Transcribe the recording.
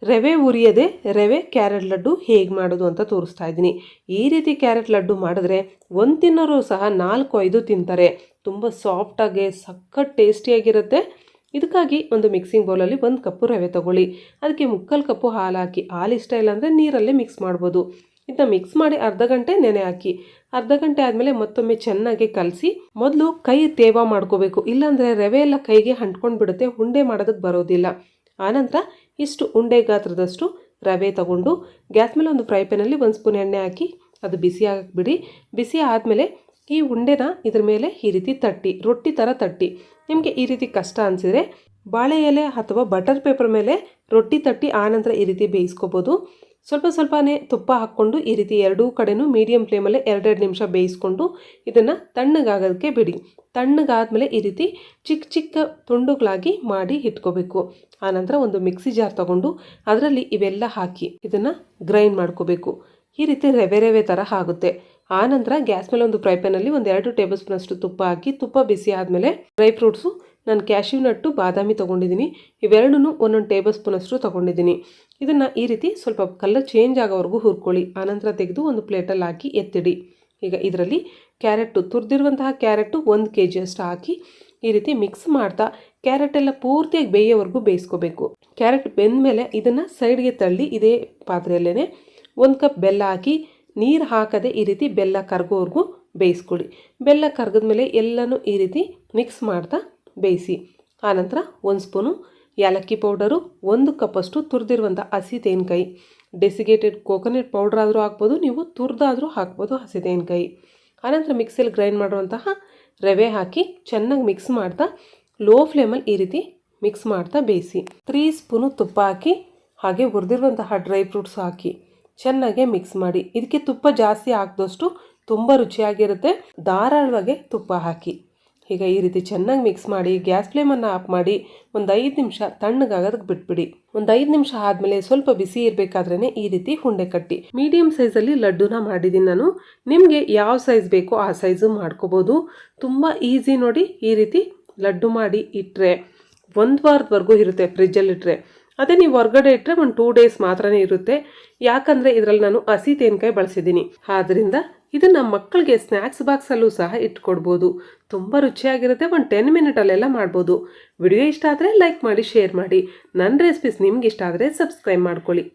ರವೆ ಉರಿಯದೆ ರವೆ ಕ್ಯಾರೆಟ್ ಲಡ್ಡು ಹೇಗೆ ಮಾಡೋದು ಅಂತ ತೋರಿಸ್ತಾ ಇದ್ದೀನಿ. ಈ ರೀತಿ ಕ್ಯಾರೆಟ್ ಲಡ್ಡು ಮಾಡಿದ್ರೆ ಒಂದು ತಿನ್ನೋರು ಸಹ 4-5 ತಿಂತಾರೆ. ತುಂಬ ಸಾಫ್ಟಾಗಿ ಸಖತ್ ಟೇಸ್ಟಿಯಾಗಿರುತ್ತೆ. ಇದಕ್ಕಾಗಿ ಒಂದು ಮಿಕ್ಸಿಂಗ್ ಬೌಲಲ್ಲಿ 1 ಕಪ್ಪು ರವೆ ತೊಗೊಳ್ಳಿ. ಅದಕ್ಕೆ 3/4 ಕಪ್ಪು ಹಾಲು ಹಾಕಿ, ಹಾಲು ಇಷ್ಟ ಇಲ್ಲ ಅಂದರೆ ನೀರಲ್ಲೇ ಮಿಕ್ಸ್ ಮಾಡ್ಬೋದು. ಇದನ್ನ ಮಿಕ್ಸ್ ಮಾಡಿ ಅರ್ಧ ಗಂಟೆ ನೆನೆ ಹಾಕಿ. ಅರ್ಧ ಗಂಟೆ ಆದಮೇಲೆ ಮತ್ತೊಮ್ಮೆ ಚೆನ್ನಾಗಿ ಕಲಸಿ ಮೊದಲು ಕೈ ತೇವ ಮಾಡ್ಕೋಬೇಕು. ಇಲ್ಲಾಂದರೆ ರವೆ ಎಲ್ಲ ಕೈಗೆ ಅಂಟ್ಕೊಂಡು ಬಿಡುತ್ತೆ, ಉಂಡೆ ಮಾಡೋದಕ್ಕೆ ಬರೋದಿಲ್ಲ. ಆನಂತರ ಇಷ್ಟು ಉಂಡೆ ಗಾತ್ರದಷ್ಟು ರವೆ ತಗೊಂಡು ಗ್ಯಾಸ್ ಮೇಲೆ ಒಂದು ಫ್ರೈ ಪ್ಯಾನಲ್ಲಿ 1 ಸ್ಪೂನ್ ಎಣ್ಣೆ ಹಾಕಿ ಅದು ಬಿಸಿ ಆಗಕ್ಕೆ ಬಿಡಿ. ಬಿಸಿ ಆದಮೇಲೆ ಈ ಉಂಡೆನ ಇದ್ರ ಮೇಲೆ ಈ ರೀತಿ ತಟ್ಟಿ, ರೊಟ್ಟಿ ಥರ ತಟ್ಟಿ. ನಿಮಗೆ ಈ ರೀತಿ ಕಷ್ಟ ಅನಿಸಿದರೆ ಬಾಳೆ ಎಲೆ ಅಥವಾ ಬಟರ್ ಪೇಪರ್ ಮೇಲೆ ರೊಟ್ಟಿ ತಟ್ಟಿ ಆನಂತರ ಈ ರೀತಿ ಬೇಯಿಸ್ಕೋಬೋದು. ಸ್ವಲ್ಪನೇ ತುಪ್ಪ ಹಾಕ್ಕೊಂಡು ಈ ರೀತಿ ಎರಡೂ ಕಡೆನೂ ಮೀಡಿಯಮ್ ಫ್ಲೇಮಲ್ಲೇ 2 ನಿಮಿಷ ಬೇಯಿಸ್ಕೊಂಡು ಇದನ್ನು ತಣ್ಣಗಾಗೋದಕ್ಕೆ ಬಿಡಿ. ತಣ್ಣಗಾದ್ಮೇಲೆ ಈ ರೀತಿ ಚಿಕ್ಕ ಚಿಕ್ಕ ತುಂಡುಗಳಾಗಿ ಮಾಡಿ ಇಟ್ಕೋಬೇಕು. ಆನಂತರ ಒಂದು ಮಿಕ್ಸಿ ಜಾರ್ ತಗೊಂಡು ಅದರಲ್ಲಿ ಇವೆಲ್ಲ ಹಾಕಿ ಇದನ್ನು ಗ್ರೈಂಡ್ ಮಾಡ್ಕೋಬೇಕು. ಈ ರೀತಿ ರವೆ ಥರ ಆಗುತ್ತೆ. ಆನಂತರ ಗ್ಯಾಸ್ ಮೇಲೆ ಒಂದು ಫ್ರೈ ಪ್ಯಾನಲ್ಲಿ 2 ಟೇಬಲ್ ಸ್ಪೂನ್ ಅಷ್ಟು ತುಪ್ಪ ಹಾಕಿ, ತುಪ್ಪ ಬಿಸಿ ಆದಮೇಲೆ ಡ್ರೈ ಫ್ರೂಟ್ಸು ನಾನು ಕ್ಯಾಶ್ಯೂ ನಟ್ಟು, ಬಾದಾಮಿ ತೊಗೊಂಡಿದ್ದೀನಿ. ಇವೆರಡೂ 1 ಟೇಬಲ್ ಸ್ಪೂನ್ ಅಷ್ಟು ತೊಗೊಂಡಿದ್ದೀನಿ. ಇದನ್ನು ಈ ರೀತಿ ಸ್ವಲ್ಪ ಕಲರ್ ಚೇಂಜ್ ಆಗೋವರೆಗೂ ಹುರ್ಕೊಳ್ಳಿ. ಆನಂತರ ತೆಗೆದು ಒಂದು ಪ್ಲೇಟಲ್ಲಿ ಹಾಕಿ ಎತ್ತಿಡಿ. ಈಗ ಇದರಲ್ಲಿ ತುರಿದಿರುವಂತಹ ಕ್ಯಾರೆಟು 1 kg ಅಷ್ಟು ಹಾಕಿ ಈ ರೀತಿ ಮಿಕ್ಸ್ ಮಾಡ್ತಾ ಕ್ಯಾರೆಟ್ ಎಲ್ಲ ಪೂರ್ತಿಯಾಗಿ ಬೇಯೋವರೆಗೂ ಬೇಯಿಸ್ಕೋಬೇಕು. ಕ್ಯಾರೆಟ್ ಬೆಂದ ಮೇಲೆ ಇದನ್ನು ಸೈಡ್ಗೆ ತಳ್ಳಿ ಇದೇ ಪಾತ್ರೆಯಲ್ಲೇ 1 ಕಪ್ ಬೆಲ್ಲ ಹಾಕಿ ನೀರು ಹಾಕದೆ ಈ ರೀತಿ ಬೆಲ್ಲ ಕರಗೋವರೆಗೂ ಬೇಯಿಸ್ಕೊಳ್ಳಿ. ಬೆಲ್ಲ ಕರಗಿದ್ಮೇಲೆ ಎಲ್ಲನೂ ಈ ರೀತಿ ಮಿಕ್ಸ್ ಮಾಡ್ತಾ ಬೇಯಿಸಿ. ಆನಂತರ 1 ಸ್ಪೂನು ಏಲಕ್ಕಿ ಪೌಡರು, 1 ಕಪ್ಪಷ್ಟು ತುರಿದಿರುವಂಥ ಹಸಿ ತೆಂಗಿನಕಾಯಿ, ಡೆಸಿಗೇಟೆಡ್ ಕೋಕೋನಟ್ ಪೌಡ್ರ್ ಆದರೂ ಹಾಕ್ಬೋದು, ನೀವು ತುರಿದಾದರೂ ಹಾಕ್ಬೋದು ಹಸಿ ತೆಂಗಿನಕಾಯಿ. ಆನಂತರ ಮಿಕ್ಸಿಯಲ್ಲಿ ಗ್ರೈಂಡ್ ಮಾಡುವಂತಹ ರವೆ ಹಾಕಿ ಚೆನ್ನಾಗಿ ಮಿಕ್ಸ್ ಮಾಡ್ತಾ ಲೋ ಫ್ಲೇಮಲ್ಲಿ ಈ ರೀತಿ ಮಿಕ್ಸ್ ಮಾಡ್ತಾ ಬೇಯಿಸಿ. 3 ಸ್ಪೂನು ತುಪ್ಪ ಹಾಕಿ ಹಾಗೆ ಹುರಿದಿರುವಂತಹ ಡ್ರೈ ಫ್ರೂಟ್ಸ್ ಹಾಕಿ ಚೆನ್ನಾಗೆ ಮಿಕ್ಸ್ ಮಾಡಿ. ಇದಕ್ಕೆ ತುಪ್ಪ ಜಾಸ್ತಿ ಹಾಕಿದಷ್ಟು ತುಂಬ ರುಚಿಯಾಗಿರುತ್ತೆ. ಧಾರಾಳವಾಗಿ ತುಪ್ಪ ಹಾಕಿ ಈಗ ಈ ರೀತಿ ಚೆನ್ನಾಗಿ ಮಿಕ್ಸ್ ಮಾಡಿ ಗ್ಯಾಸ್ ಫ್ಲೇಮನ್ನು ಆಫ್ ಮಾಡಿ ಒಂದು 5 ನಿಮಿಷ ತಣ್ಣಗಾಗೋದಕ್ಕೆ ಬಿಟ್ಬಿಡಿ. ಒಂದು 5 ನಿಮಿಷ ಆದಮೇಲೆ ಸ್ವಲ್ಪ ಬಿಸಿ ಇರಬೇಕಾದ್ರೇ ಈ ರೀತಿ ಉಂಡೆ ಕಟ್ಟಿ ಮೀಡಿಯಮ್ ಸೈಜಲ್ಲಿ ಲಡ್ಡುನ ಮಾಡಿದ್ದೀನಿ ನಾನು. ನಿಮಗೆ ಯಾವ ಸೈಜ್ ಬೇಕೋ ಆ ಸೈಜು ಮಾಡ್ಕೋಬೋದು. ತುಂಬ ಈಸಿ ನೋಡಿ. ಈ ರೀತಿ ಲಡ್ಡು ಮಾಡಿ ಇಟ್ಟರೆ 1 ವಾರದವರೆಗೂ ಇರುತ್ತೆ ಫ್ರಿಜ್ಜಲ್ಲಿಟ್ಟರೆ. ಅದೇ ನೀವು ಹೊರಗಡೆ ಇಟ್ಟರೆ 2 ಡೇಸ್ ಮಾತ್ರನೇ ಇರುತ್ತೆ. ಯಾಕಂದರೆ ಇದರಲ್ಲಿ ನಾನು ಹಸಿ ತೆಂಗಿನಕಾಯಿ ಬಳಸಿದ್ದೀನಿ. ಆದ್ದರಿಂದ ಇದನ್ನು ಮಕ್ಕಳಿಗೆ ಸ್ನ್ಯಾಕ್ಸ್ ಬಾಕ್ಸಲ್ಲೂ ಸಹ ಇಟ್ಕೊಡ್ಬೋದು. ತುಂಬ ರುಚಿಯಾಗಿರುತ್ತೆ. 10 ಮಿನಿಟಲ್ಲೆಲ್ಲ ಮಾಡ್ಬೋದು. ವಿಡಿಯೋ ಇಷ್ಟ ಆದರೆ ಲೈಕ್ ಮಾಡಿ, ಶೇರ್ ಮಾಡಿ. ನನ್ನ ರೆಸಿಪೀಸ್ ನಿಮ್ಗೆ ಇಷ್ಟ ಆದರೆ ಸಬ್ಸ್ಕ್ರೈಬ್ ಮಾಡ್ಕೊಳ್ಳಿ.